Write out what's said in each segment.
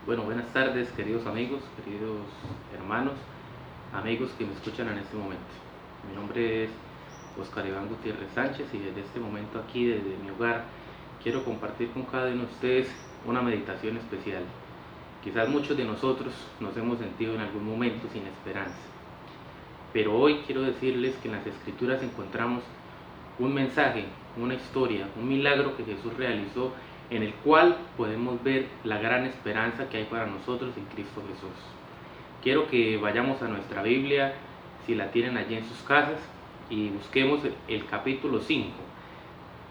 Bueno, buenas tardes, queridos amigos, queridos hermanos, amigos que me escuchan en este momento. Mi nombre es Oscar Iván Gutiérrez Sánchez y desde este momento aquí, desde mi hogar, quiero compartir con cada uno de ustedes una meditación especial. Quizás muchos de nosotros nos hemos sentido en algún momento sin esperanza, pero hoy quiero decirles que en las Escrituras encontramos un mensaje, una historia, un milagro que Jesús realizó en el cual podemos ver la gran esperanza que hay para nosotros en Cristo Jesús. Quiero que vayamos a nuestra Biblia, si la tienen allí en sus casas, y busquemos el capítulo 5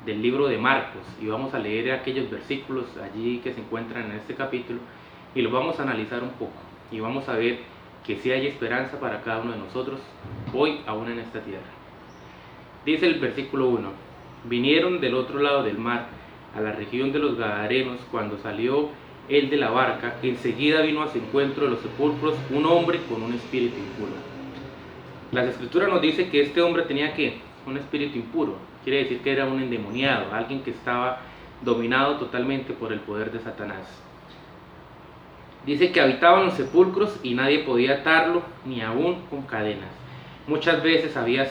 del libro de Marcos y vamos a leer aquellos versículos allí que se encuentran en este capítulo y los vamos a analizar un poco y vamos a ver que sí hay esperanza para cada uno de nosotros hoy aún en esta tierra. Dice el versículo 1: vinieron del otro lado del mar, a la región de los Gadarenos. Cuando salió él de la barca, enseguida vino a su encuentro de los sepulcros un hombre con un espíritu impuro. Las Escrituras nos dice que este hombre tenía ¿qué? Un espíritu impuro. Quiere decir que era un endemoniado, alguien que estaba dominado totalmente por el poder de Satanás. Dice que habitaba en los sepulcros y nadie podía atarlo, ni aún con cadenas. Muchas veces había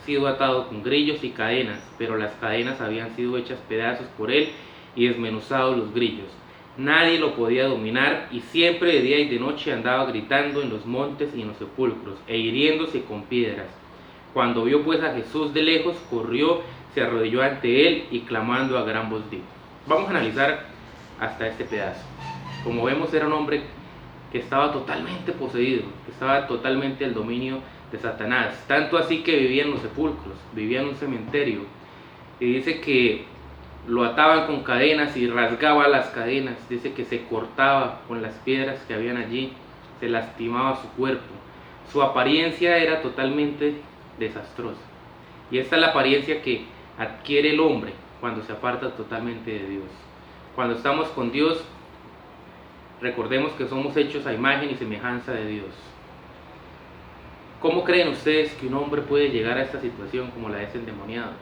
sido atado con grillos y cadenas, pero las cadenas habían sido hechas pedazos por él y desmenuzados los grillos. Nadie lo podía dominar y siempre de día y de noche andaba gritando en los montes y en los sepulcros e hiriéndose con piedras. Cuando vio pues a Jesús de lejos, corrió, se arrodilló ante él y clamando a gran voz dijo. Vamos a analizar hasta este pedazo. Como vemos, era un hombre que estaba totalmente poseído, que estaba totalmente al dominio de Satanás, tanto así que vivía en los sepulcros, vivía en un cementerio, y dice que lo ataban con cadenas y rasgaba las cadenas, dice que se cortaba con las piedras que habían allí, se lastimaba su cuerpo, su apariencia era totalmente desastrosa, y esta es la apariencia que adquiere el hombre cuando se aparta totalmente de Dios. Cuando estamos con Dios, recordemos que somos hechos a imagen y semejanza de Dios. ¿Cómo creen ustedes que un hombre puede llegar a esta situación como la de ese endemoniado?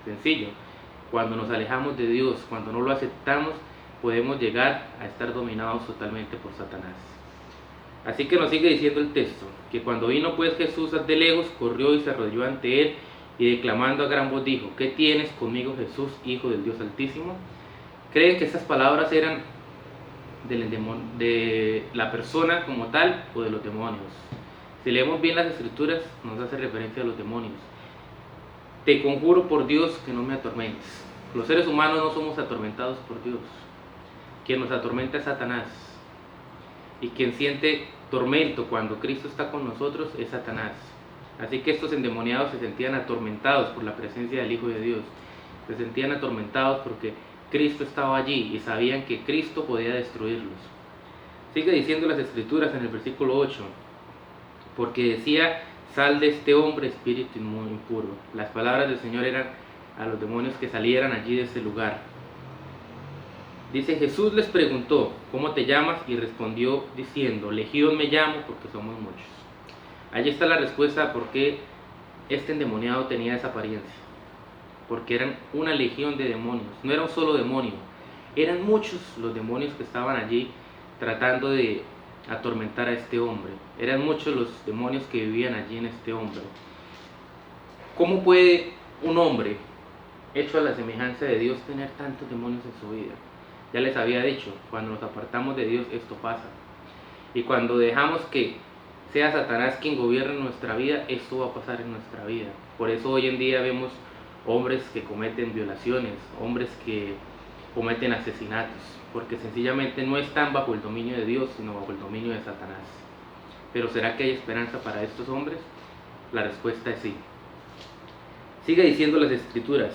Sencillo, cuando nos alejamos de Dios, cuando no lo aceptamos, podemos llegar a estar dominados totalmente por Satanás. Así que nos sigue diciendo el texto, que cuando vino pues Jesús de lejos, corrió y se arrodilló ante él, y declamando a gran voz dijo: ¿qué tienes conmigo, Jesús, Hijo del Dios Altísimo? ¿Creen que estas palabras eran de la persona como tal o de los demonios? Si leemos bien las Escrituras, nos hace referencia a los demonios. Te conjuro por Dios que no me atormentes. Los seres humanos no somos atormentados por Dios. Quien nos atormenta es Satanás. Y quien siente tormento cuando Cristo está con nosotros es Satanás. Así que estos endemoniados se sentían atormentados por la presencia del Hijo de Dios. Se sentían atormentados porque Cristo estaba allí y sabían que Cristo podía destruirlos. Sigue diciendo las Escrituras en el versículo 8, porque decía: sal de este hombre, espíritu impuro. Las palabras del Señor eran a los demonios que salieran allí de ese lugar. Dice: Jesús les preguntó: ¿cómo te llamas? Y respondió diciendo: Legión me llamo, porque somos muchos. Allí está la respuesta a por qué este endemoniado tenía esa apariencia. Porque eran una legión de demonios, no era un solo demonio, eran muchos los demonios que estaban allí tratando de atormentar a este hombre. Eran muchos los demonios que vivían allí en este hombre. ¿Cómo puede un hombre hecho a la semejanza de Dios tener tantos demonios en su vida? Ya les había dicho, cuando nos apartamos de Dios esto pasa. Y cuando dejamos que sea Satanás quien gobierne nuestra vida, esto va a pasar en nuestra vida. Por eso hoy en día vemos hombres que cometen violaciones, hombres que cometen asesinatos, porque sencillamente no están bajo el dominio de Dios, sino bajo el dominio de Satanás. Pero ¿será que hay esperanza para estos hombres? La respuesta es sí. Sigue diciendo las Escrituras: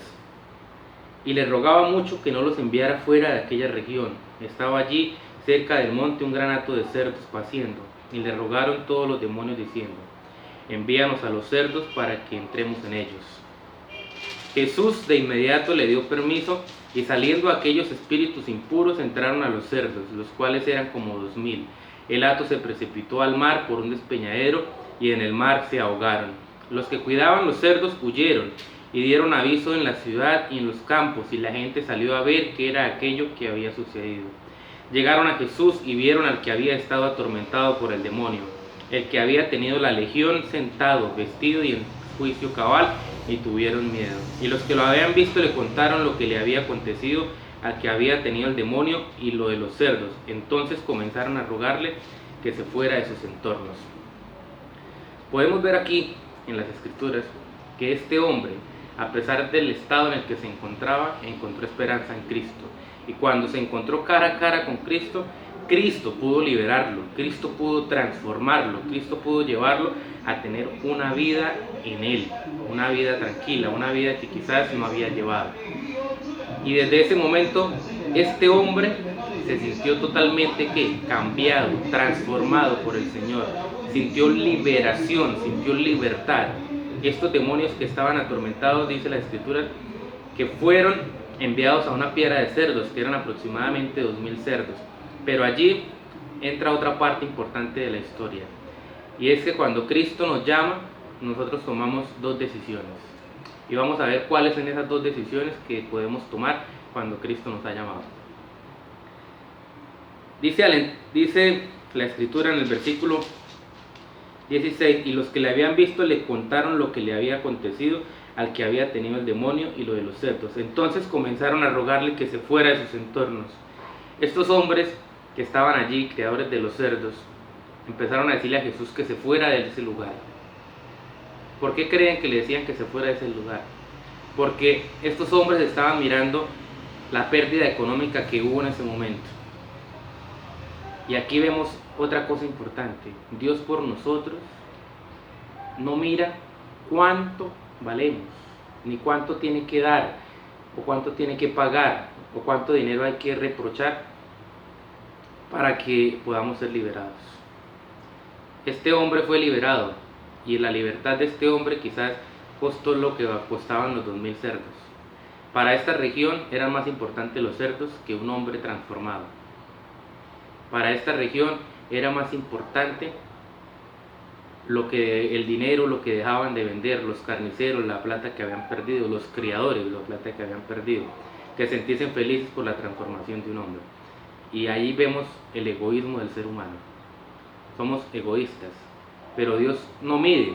y le rogaba mucho que no los enviara fuera de aquella región. Estaba allí cerca del monte un gran hato de cerdos paciendo, y le rogaron todos los demonios diciendo: envíanos a los cerdos para que entremos en ellos. Jesús de inmediato le dio permiso, y saliendo aquellos espíritus impuros entraron a los cerdos, los cuales eran como 2000. El hato se precipitó al mar por un despeñadero, y en el mar se ahogaron. Los que cuidaban los cerdos huyeron, y dieron aviso en la ciudad y en los campos, y la gente salió a ver qué era aquello que había sucedido. Llegaron a Jesús y vieron al que había estado atormentado por el demonio, el que había tenido la legión, sentado, vestido y en juicio cabal, y tuvieron miedo. Y los que lo habían visto le contaron lo que le había acontecido al que había tenido el demonio y lo de los cerdos. Entonces comenzaron a rogarle que se fuera de sus entornos. Podemos ver aquí en las escrituras que este hombre, a pesar del estado en el que se encontraba, encontró esperanza en Cristo. Y cuando se encontró cara a cara con Cristo, Cristo pudo liberarlo, Cristo pudo transformarlo, Cristo pudo llevarlo a tener una vida en Él, una vida tranquila, una vida que quizás no había llevado. Y desde ese momento, este hombre se sintió totalmente cambiado, transformado por el Señor, sintió liberación, sintió libertad. Estos demonios que estaban atormentados, dice la Escritura, que fueron enviados a una piara de cerdos, que eran aproximadamente 2000 cerdos. Pero allí entra otra parte importante de la historia, y es que cuando Cristo nos llama, nosotros tomamos dos decisiones. Y vamos a ver cuáles son esas dos decisiones que podemos tomar cuando Cristo nos ha llamado. Dice la Escritura en el versículo 16, y los que le habían visto le contaron lo que le había acontecido al que había tenido el demonio y lo de los cerdos. Entonces comenzaron a rogarle que se fuera de sus entornos. Estos hombres que estaban allí, criadores de los cerdos, empezaron a decirle a Jesús que se fuera de ese lugar. ¿Por qué creen que le decían que se fuera de ese lugar? Porque estos hombres estaban mirando la pérdida económica que hubo en ese momento. Y aquí vemos otra cosa importante. Dios por nosotros no mira cuánto valemos, ni cuánto tiene que dar, o cuánto tiene que pagar, o cuánto dinero hay que reprochar para que podamos ser liberados. Este hombre fue liberado, y la libertad de este hombre quizás costó lo que costaban los 2000 cerdos. Para esta región eran más importantes los cerdos que un hombre transformado. Para esta región era más importante el dinero, lo que dejaban de vender, los carniceros, la plata que habían perdido, los criadores, la plata que habían perdido, que sentiesen felices por la transformación de un hombre. Y ahí vemos el egoísmo del ser humano. Somos egoístas, pero Dios no mide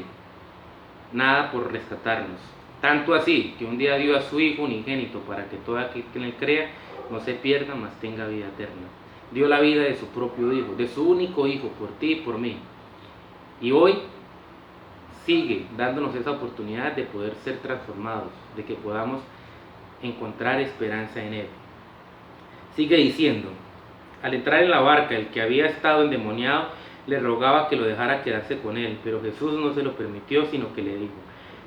nada por rescatarnos. Tanto así que un día dio a su Hijo unigénito para que todo aquel que en él crea no se pierda, mas tenga vida eterna. Dio la vida de su propio Hijo, de su único Hijo, por ti y por mí. Y hoy sigue dándonos esa oportunidad de poder ser transformados, de que podamos encontrar esperanza en Él. Sigue diciendo, al entrar en la barca, el que había estado endemoniado le rogaba que lo dejara quedarse con él, pero Jesús no se lo permitió, sino que le dijo,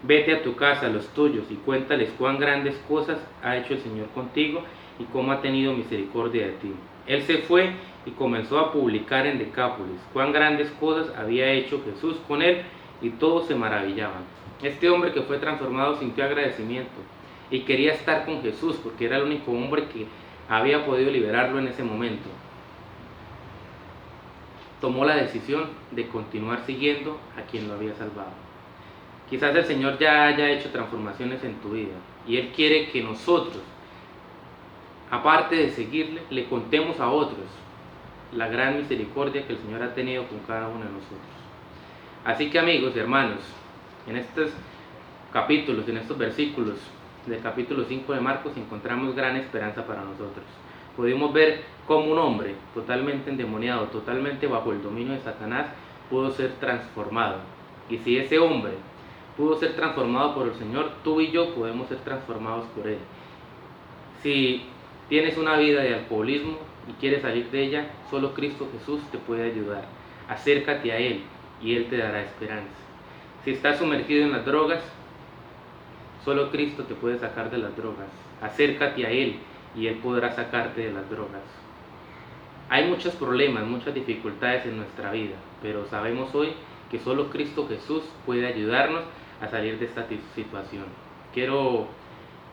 vete a tu casa, a los tuyos, y cuéntales cuán grandes cosas ha hecho el Señor contigo y cómo ha tenido misericordia de ti. Él se fue y comenzó a publicar en Decápolis cuán grandes cosas había hecho Jesús con él, y todos se maravillaban. Este hombre que fue transformado sintió agradecimiento y quería estar con Jesús porque era el único hombre que había podido liberarlo en ese momento. Tomó la decisión de continuar siguiendo a quien lo había salvado. Quizás el Señor ya haya hecho transformaciones en tu vida y Él quiere que nosotros, aparte de seguirle, le contemos a otros la gran misericordia que el Señor ha tenido con cada uno de nosotros. Así que, amigos y hermanos, en estos capítulos, en estos versículos del capítulo 5 de Marcos, encontramos gran esperanza para nosotros. Pudimos ver cómo un hombre totalmente endemoniado, totalmente bajo el dominio de Satanás, pudo ser transformado. Y si ese hombre pudo ser transformado por el Señor, tú y yo podemos ser transformados por Él. Si tienes una vida de alcoholismo y quieres salir de ella, solo Cristo Jesús te puede ayudar. Acércate a Él y Él te dará esperanza. Si estás sumergido en las drogas, solo Cristo te puede sacar de las drogas. Acércate a Él y Él podrá sacarte de las drogas. Hay muchos problemas, muchas dificultades en nuestra vida, pero sabemos hoy que solo Cristo Jesús puede ayudarnos a salir de esta situación. Quiero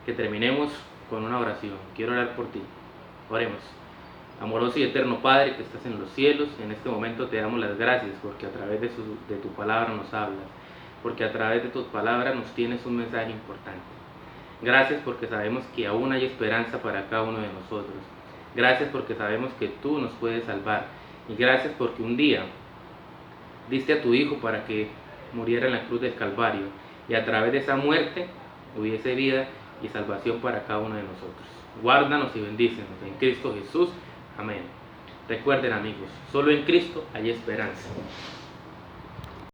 que terminemos con una oración. Quiero orar por ti. Oremos. Amoroso y eterno Padre que estás en los cielos, en este momento te damos las gracias porque a través de tu palabra nos hablas, porque a través de tus palabras nos tienes un mensaje importante. Gracias porque sabemos que aún hay esperanza para cada uno de nosotros. Gracias porque sabemos que tú nos puedes salvar. Y gracias porque un día diste a tu Hijo para que muriera en la cruz del Calvario. Y a través de esa muerte hubiese vida y salvación para cada uno de nosotros. Guárdanos y bendícenos en Cristo Jesús. Amén. Recuerden, amigos, solo en Cristo hay esperanza.